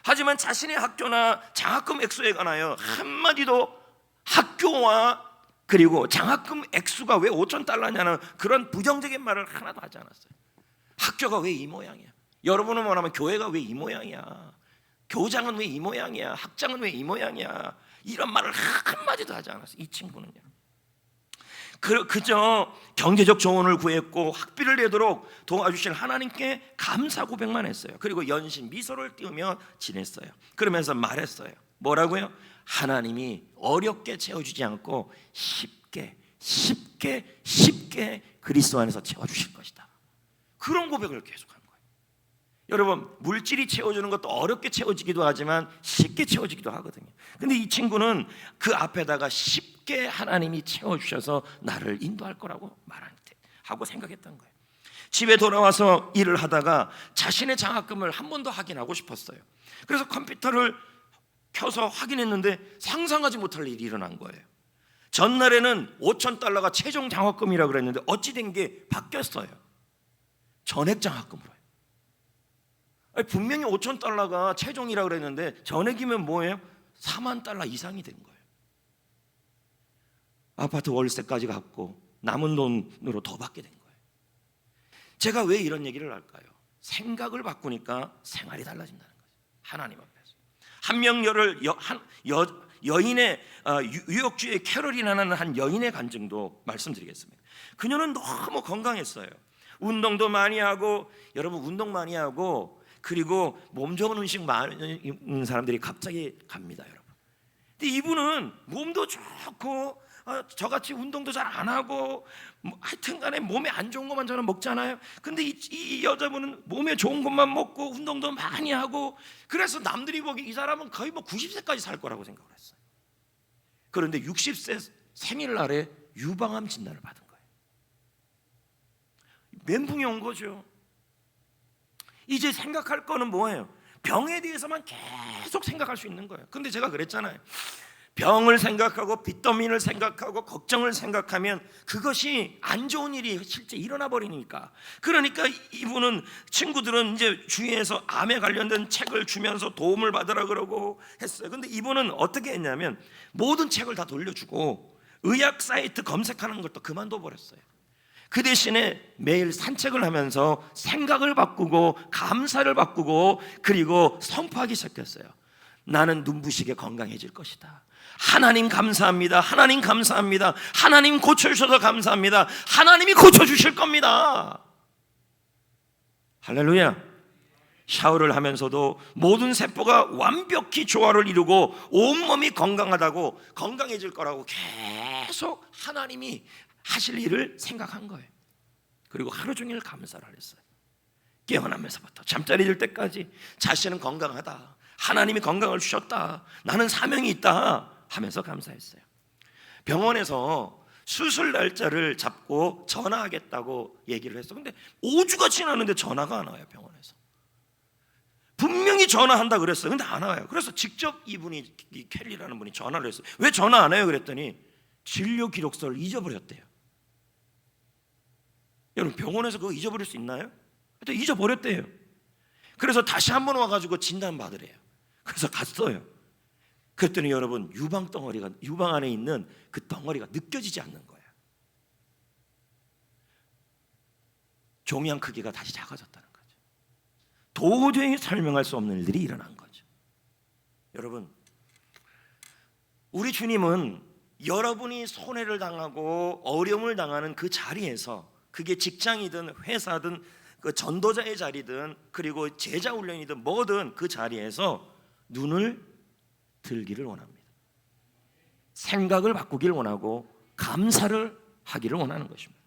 하지만 자신의 학교나 장학금 액수에 관하여 한마디도 학교와 그리고 장학금 액수가 왜 $5,000냐는 그런 부정적인 말을 하나도 하지 않았어요. 학교가 왜 이 모양이야? 여러분은 뭐냐면 교회가 왜 이 모양이야? 교장은 왜 이 모양이야? 학장은 왜 이 모양이야? 이런 말을 한마디도 하지 않았어요. 이 친구는요. 그저 경제적 조언을 구했고 학비를 내도록 도와주실 하나님께 감사 고백만 했어요. 그리고 연신 미소를 띄우며 지냈어요. 그러면서 말했어요. 뭐라고요? 하나님이 어렵게 채워주지 않고 쉽게 그리스도 안에서 채워주실 것이다. 그런 고백을 계속한 거예요. 여러분, 물질이 채워주는 것도 어렵게 채워지기도 하지만 쉽게 채워지기도 하거든요. 근데 이 친구는 그 앞에다가 쉽게 하나님이 채워주셔서 나를 인도할 거라고 하고 생각했던 거예요. 집에 돌아와서 일을 하다가 자신의 장학금을 한 번 더 확인하고 싶었어요. 그래서 컴퓨터를 켜서 확인했는데 상상하지 못할 일이 일어난 거예요. 전날에는 $5,000가 최종 장학금이라고 그랬는데 어찌 된 게 바뀌었어요. 전액 장학금으로. 분명히 $5,000가 최종이라고 그랬는데 전액이면 뭐예요? $40,000 이상이 된 거예요. 아파트 월세까지 갚고 남은 돈으로 더 받게 된 거예요. 제가 왜 이런 얘기를 할까요? 생각을 바꾸니까 생활이 달라진다는 거죠. 하나님 앞에서. 한명여를 여인의 유역주의 캐롤이라는 한 여인의 간증도 말씀드리겠습니다. 그녀는 너무 건강했어요. 운동도 많이 하고, 여러분 운동 많이 하고, 그리고 몸 좋은 음식 많은 사람들이 갑자기 갑니다, 여러분. 근데 이분은 몸도 좋고 저같이 운동도 잘 안 하고 하여튼간에 몸에 안 좋은 것만 저는 먹잖아요. 근데 이 여자분은 몸에 좋은 것만 먹고 운동도 많이 하고, 그래서 남들이 보기 이 사람은 거의 90세까지 살 거라고 생각을 했어요. 그런데 60세 생일날에 유방암 진단을 받은 거예요. 멘붕이 온 거죠. 이제 생각할 거는 뭐예요? 병에 대해서만 계속 생각할 수 있는 거예요. 근데 제가 그랬잖아요. 병을 생각하고 빚더미를 생각하고 걱정을 생각하면 그것이 안 좋은 일이 실제 일어나 버리니까. 그러니까 이분은, 친구들은 이제 주위에서 암에 관련된 책을 주면서 도움을 받으라 그러고 했어요. 근데 이분은 어떻게 했냐면 모든 책을 다 돌려주고 의학 사이트 검색하는 것도 그만둬 버렸어요. 그 대신에 매일 산책을 하면서 생각을 바꾸고 감사를 바꾸고, 그리고 선포하기 시작했어요. 나는 눈부시게 건강해질 것이다. 하나님 감사합니다. 하나님 감사합니다. 하나님 고쳐주셔서 감사합니다. 하나님이 고쳐주실 겁니다. 할렐루야. 샤워를 하면서도 모든 세포가 완벽히 조화를 이루고 온몸이 건강하다고, 건강해질 거라고 계속 하나님이 하실 일을 생각한 거예요. 그리고 하루 종일 감사를 했어요. 깨어나면서부터 잠자리 들 때까지 자신은 건강하다, 하나님이 건강을 주셨다, 나는 사명이 있다 하면서 감사했어요. 병원에서 수술 날짜를 잡고 전화하겠다고 얘기를 했어. 근데 5주가 지났는데 전화가 안 와요. 병원에서 분명히 전화한다 그랬어요. 근데 안 와요. 그래서 직접 이분이, 이 켈리라는 분이 전화를 했어요. 왜 전화 안 해요? 그랬더니 진료 기록서를 잊어버렸대요. 여러분, 병원에서 그거 잊어버릴 수 있나요? 하여튼 잊어버렸대요. 그래서 다시 한번 와가지고 진단 받으래요. 그래서 갔어요. 그랬더니 여러분, 유방 안에 있는 그 덩어리가 느껴지지 않는 거예요. 종양 크기가 다시 작아졌다는 거죠. 도저히 설명할 수 없는 일들이 일어난 거죠. 여러분, 우리 주님은 여러분이 손해를 당하고 어려움을 당하는 그 자리에서, 그게 직장이든 회사든 그 전도자의 자리든 그리고 제자 훈련이든 뭐든 그 자리에서 눈을 들기를 원합니다. 생각을 바꾸기를 원하고 감사를 하기를 원하는 것입니다.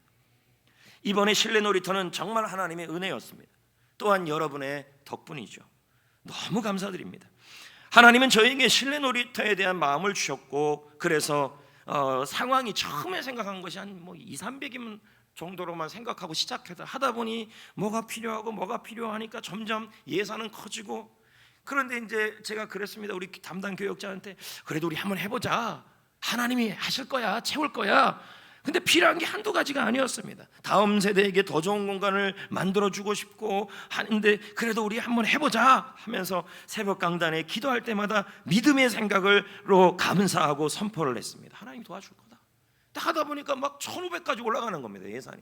이번에 실내 놀이터는 정말 하나님의 은혜였습니다. 또한 여러분의 덕분이죠. 너무 감사드립니다. 하나님은 저에게 실내 놀이터에 대한 마음을 주셨고, 그래서 상황이 처음에 생각한 것이 한 200~300이면 정도로만 생각하고 시작해서 하다 보니 뭐가 필요하니까 점점 예산은 커지고, 그런데 이제 제가 그랬습니다. 우리 담당 교역자한테 그래도 우리 한번 해보자. 하나님이 하실 거야, 채울 거야. 근데 필요한 게 한두 가지가 아니었습니다. 다음 세대에게 더 좋은 공간을 만들어주고 싶고 하는데, 그래도 우리 한번 해보자 하면서 새벽 강단에 기도할 때마다 믿음의 생각으로 감사하고 선포를 했습니다. 하나님 도와줄 거다. 하다 보니까 막 1,500까지 올라가는 겁니다. 예산이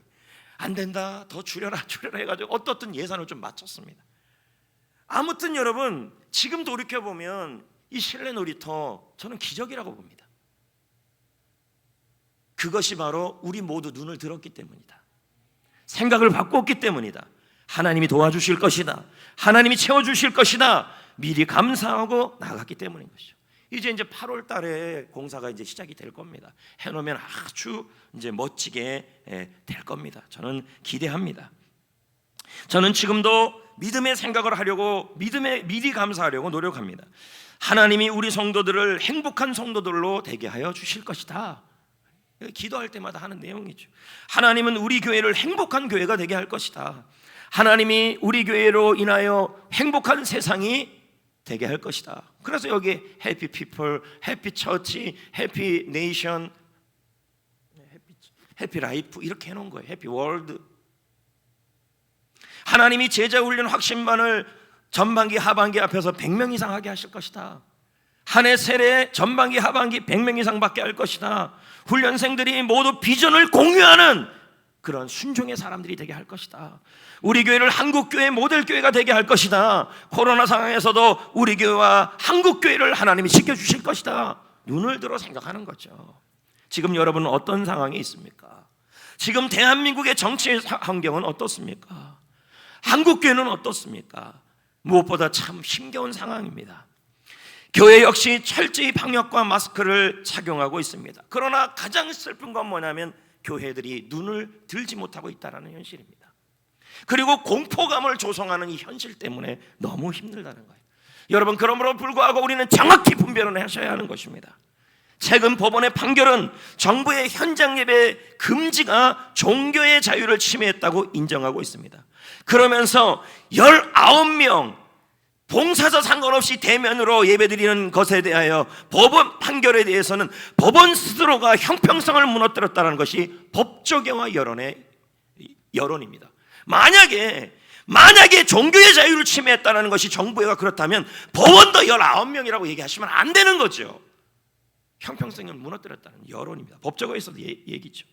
안 된다, 더 줄여라 해가지고 어떻든 예산을 좀 맞췄습니다. 아무튼 여러분, 지금 돌이켜보면 이 실내 놀이터 저는 기적이라고 봅니다. 그것이 바로 우리 모두 눈을 들었기 때문이다. 생각을 바꿨기 때문이다. 하나님이 도와주실 것이다. 하나님이 채워주실 것이다. 미리 감사하고 나갔기 때문인 것이죠. 이제 8월 달에 공사가 이제 시작이 될 겁니다. 해놓으면 아주 이제 멋지게 될 겁니다. 저는 기대합니다. 저는 지금도 믿음의 생각을 하려고 미리 감사하려고 노력합니다. 하나님이 우리 성도들을 행복한 성도들로 되게 하여 주실 것이다. 기도할 때마다 하는 내용이죠. 하나님은 우리 교회를 행복한 교회가 되게 할 것이다. 하나님이 우리 교회로 인하여 행복한 세상이 되게 할 것이다. 그래서 여기 해피 피플, 해피 처치, 해피 네이션, 해피 라이프 이렇게 해놓은 거예요. 해피 월드. 하나님이 제자훈련 확신반을 전반기 하반기 앞에서 100명 이상 하게 하실 것이다. 한 해 세례 전반기 하반기 100명 이상 받게 할 것이다. 훈련생들이 모두 비전을 공유하는 그런 순종의 사람들이 되게 할 것이다. 우리 교회를 한국교회 모델교회가 되게 할 것이다. 코로나 상황에서도 우리 교회와 한국교회를 하나님이 지켜주실 것이다. 눈을 들어 생각하는 거죠. 지금 여러분은 어떤 상황에 있습니까? 지금 대한민국의 정치 환경은 어떻습니까? 한국교회는 어떻습니까? 무엇보다 참 힘겨운 상황입니다. 교회 역시 철저히 방역과 마스크를 착용하고 있습니다. 그러나 가장 슬픈 건 뭐냐면 교회들이 눈을 들지 못하고 있다는 현실입니다. 그리고 공포감을 조성하는 이 현실 때문에 너무 힘들다는 거예요. 여러분, 그러므로 불구하고 우리는 정확히 분별을 하셔야 하는 것입니다. 최근 법원의 판결은 정부의 현장 예배 금지가 종교의 자유를 침해했다고 인정하고 있습니다. 그러면서 19명 봉사자 상관없이 대면으로 예배드리는 것에 대하여 법원 판결에 대해서는 법원 스스로가 형평성을 무너뜨렸다는 것이 법조계와 여론입니다. 만약에 종교의 자유를 침해했다는 것이 정부가 그렇다면 법원도 19명이라고 얘기하시면 안 되는 거죠. 형평성을 무너뜨렸다는 여론입니다. 법조계에서도 얘기죠.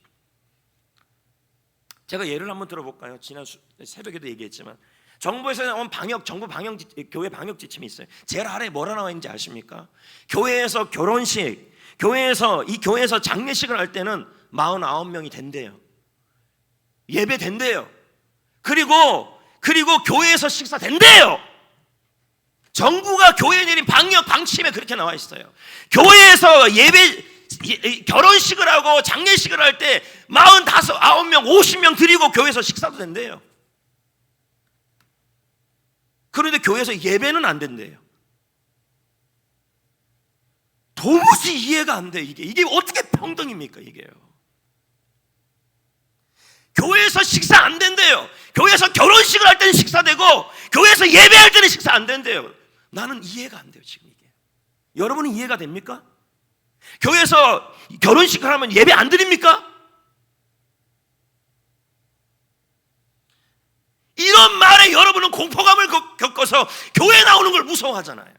제가 예를 한번 들어볼까요? 지난 새벽에도 얘기했지만 정부에서 나온 교회 방역 지침이 있어요. 제일 아래에 뭐라 나와 있는지 아십니까? 교회에서 결혼식, 교회에서 장례식을 할 때는 49명이 된대요. 예배 된대요. 그리고 교회에서 식사 된대요. 정부가 교회에 내린 방역 방침에 그렇게 나와 있어요. 교회에서 결혼식을 하고 장례식을 할 때 45, 9명, 50명 드리고 교회에서 식사도 된대요. 그런데 교회에서 예배는 안 된대요. 도무지 이해가 안 돼요. 이게 어떻게 평등입니까? 이게요. 교회에서 식사 안 된대요. 교회에서 결혼식을 할 때는 식사되고 교회에서 예배할 때는 식사 안 된대요. 나는 이해가 안 돼요. 지금 이게. 여러분은 이해가 됩니까? 교회에서 결혼식을 하면 예배 안 드립니까? 이런 말에 여러분은 공포감을 겪어서 교회 나오는 걸 무서워하잖아요.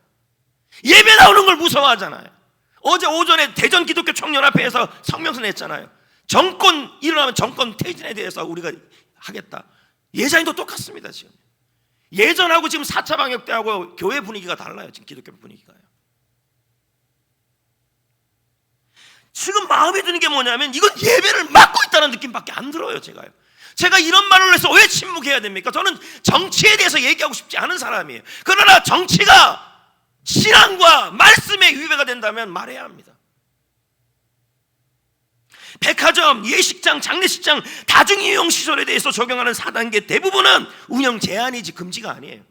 예배 나오는 걸 무서워하잖아요. 어제 오전에 대전 기독교 청년합회에서 성명서 냈잖아요. 일어나면 정권 퇴진에 대해서 우리가 하겠다. 예전에도 똑같습니다. 지금 예전하고 지금 4차 방역 때하고 교회 분위기가 달라요. 지금 기독교 분위기가요. 지금 마음에 드는 게 뭐냐면 이건 예배를 막고 있다는 느낌밖에 안 들어요. 제가 이런 말을 해서 왜 침묵해야 됩니까? 저는 정치에 대해서 얘기하고 싶지 않은 사람이에요. 그러나 정치가 신앙과 말씀에 위배가 된다면 말해야 합니다. 백화점, 예식장, 장례식장, 다중이용시설에 대해서 적용하는 4단계 대부분은 운영 제한이지 금지가 아니에요.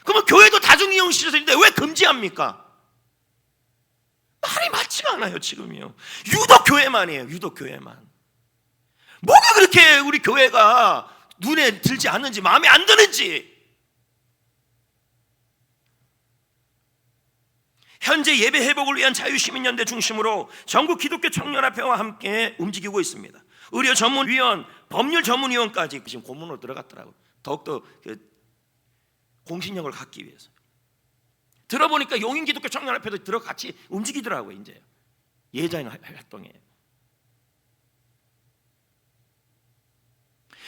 그러면 교회도 다중이용시설인데 왜 금지합니까? 말이 맞지가 않아요. 지금요. 유독 교회만이에요. 유독 교회만. 뭐가 그렇게 우리 교회가 눈에 들지 않는지, 마음에 안 드는지. 현재 예배 회복을 위한 자유시민연대 중심으로 전국 기독교 청년합회와 함께 움직이고 있습니다. 의료 전문위원, 법률 전문위원까지 지금 고문으로 들어갔더라고요. 더욱더 공신력을 갖기 위해서. 들어보니까 용인기독교 청년합회도 같이 움직이더라고요. 이제 예자인 활동에.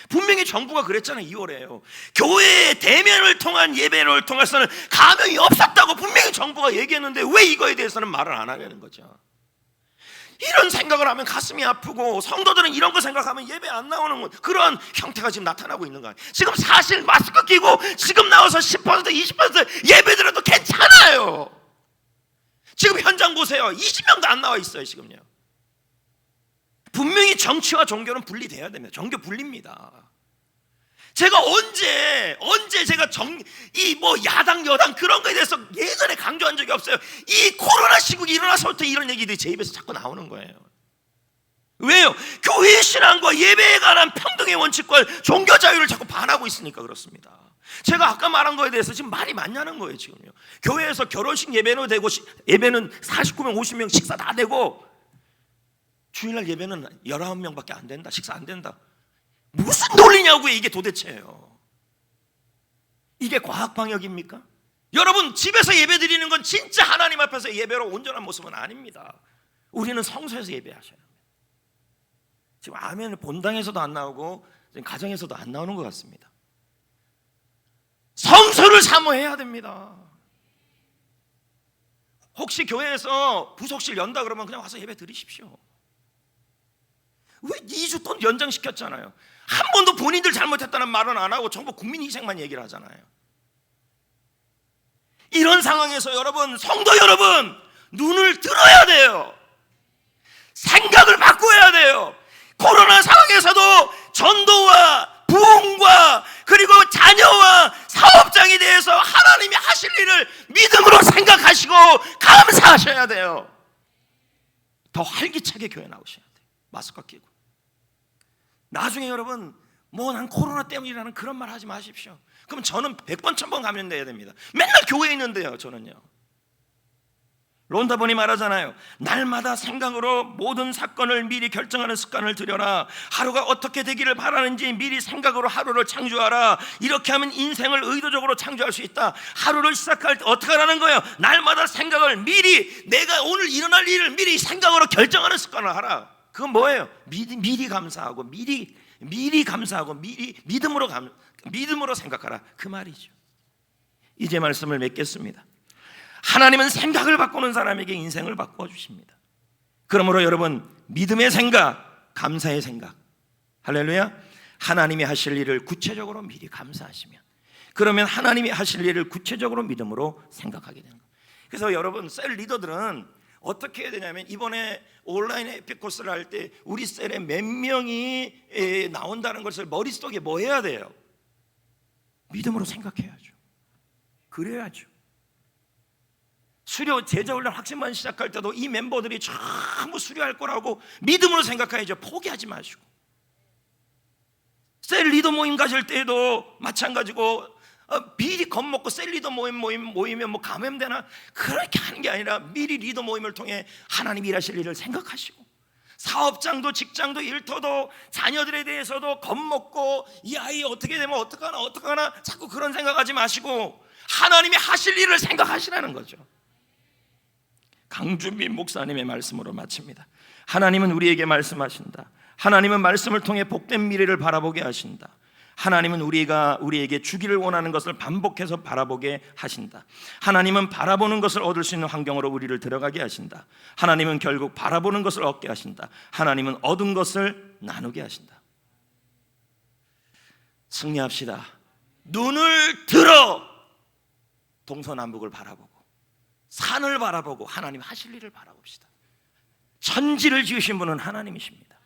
분명히 정부가 그랬잖아요. 2월에요. 교회의 대면을 눈을 통한 예배를 통해서는 감흥이 없었다고 분명히 정부가 얘기했는데 왜 이거에 대해서는 말을 안 하려는 거죠. 이런 생각을 하면 가슴이 아프고, 성도들은 이런 거 생각하면 예배 안 나오는 그런 형태가 지금 나타나고 있는 거예요. 지금 사실 마스크 끼고 지금 나와서 10% 20% 예배 드려도 괜찮아요. 지금 현장 보세요. 20명도 안 나와 있어요 지금요. 분명히 정치와 종교는 분리돼야 됩니다. 종교 분리입니다. 제가 언제 제가 이 야당 여당 그런 거에 대해서 예전에 강조한 적이 없어요. 이 코로나 시국이 일어나서부터 이런 얘기들이 제 입에서 자꾸 나오는 거예요. 왜요? 교회의 신앙과 예배에 관한 평등의 원칙과 종교 자유를 자꾸 반하고 있으니까 그렇습니다. 제가 아까 말한 거에 대해서 지금 말이 많냐는 거예요 지금요. 교회에서 결혼식 예배는 되고, 예배는 49명 50명 식사 다 되고, 주일날 예배는 19명밖에 안 된다, 식사 안 된다. 무슨 논리냐고요 이게 도대체요. 이게 과학 방역입니까? 여러분, 집에서 예배 드리는 건 진짜 하나님 앞에서 예배로 온전한 모습은 아닙니다. 우리는 성소에서 예배하셔야 합니다. 지금 아멘은 본당에서도 안 나오고 가정에서도 안 나오는 것 같습니다. 성소를 사모해야 됩니다. 혹시 교회에서 부속실 연다 그러면 그냥 와서 예배 드리십시오. 왜 2주 동안 연장시켰잖아요. 한 번도 본인들 잘못했다는 말은 안 하고 전부 국민 희생만 얘기를 하잖아요. 이런 상황에서 여러분, 성도 여러분, 눈을 들어야 돼요. 생각을 바꿔야 돼요. 코로나 상황에서도 전도와 부흥과 그리고 자녀와 사업장에 대해서 하나님이 하실 일을 믿음으로 생각하시고 감사하셔야 돼요. 더 활기차게 교회 나오셔야 돼요. 마스크 끼고. 나중에 여러분, 난 코로나 때문이라는 그런 말 하지 마십시오. 그럼 저는 100번 1000번 감염돼야 됩니다. 맨날 교회에 있는데요 저는요. 론다본이 말하잖아요. 날마다 생각으로 모든 사건을 미리 결정하는 습관을 들여라. 하루가 어떻게 되기를 바라는지 미리 생각으로 하루를 창조하라. 이렇게 하면 인생을 의도적으로 창조할 수 있다. 하루를 시작할 때 어떻게 하라는 거예요? 날마다 생각을 미리, 내가 오늘 일어날 일을 미리 생각으로 결정하는 습관을 하라. 그건 뭐예요? 미리 감사하고 미리 감사하고 미리 믿음으로 생각하라, 그 말이죠. 이제 말씀을 맺겠습니다. 하나님은 생각을 바꾸는 사람에게 인생을 바꿔 주십니다. 그러므로 여러분, 믿음의 생각, 감사의 생각, 할렐루야, 하나님이 하실 일을 구체적으로 미리 감사하시면, 그러면 하나님이 하실 일을 구체적으로 믿음으로 생각하게 되는 거예요. 그래서 여러분, 셀 리더들은 어떻게 해야 되냐면, 이번에 온라인 에피코스를 할 때 우리 셀에 몇 명이 나온다는 것을 머릿속에 뭐 해야 돼요? 믿음으로 생각해야죠. 그래야죠. 수료 제자훈련 학생반 시작할 때도 이 멤버들이 전부 수료할 거라고 믿음으로 생각해야죠. 포기하지 마시고. 셀 리더 모임 가실 때도 마찬가지고, 미리 겁먹고 셀 리더 모이면 감염되나, 그렇게 하는 게 아니라 미리 리더 모임을 통해 하나님이 일하실 일을 생각하시고, 사업장도 직장도 일터도 자녀들에 대해서도 겁먹고 이 아이 어떻게 되면 어떡하나 자꾸 그런 생각하지 마시고 하나님이 하실 일을 생각하시라는 거죠. 강준빈 목사님의 말씀으로 마칩니다. 하나님은 우리에게 말씀하신다. 하나님은 말씀을 통해 복된 미래를 바라보게 하신다. 하나님은 우리에게 주기를 원하는 것을 반복해서 바라보게 하신다. 하나님은 바라보는 것을 얻을 수 있는 환경으로 우리를 들어가게 하신다. 하나님은 결국 바라보는 것을 얻게 하신다. 하나님은 얻은 것을 나누게 하신다. 승리합시다. 눈을 들어 동서남북을 바라보고 산을 바라보고 하나님 하실 일을 바라봅시다. 천지를 지으신 분은 하나님이십니다.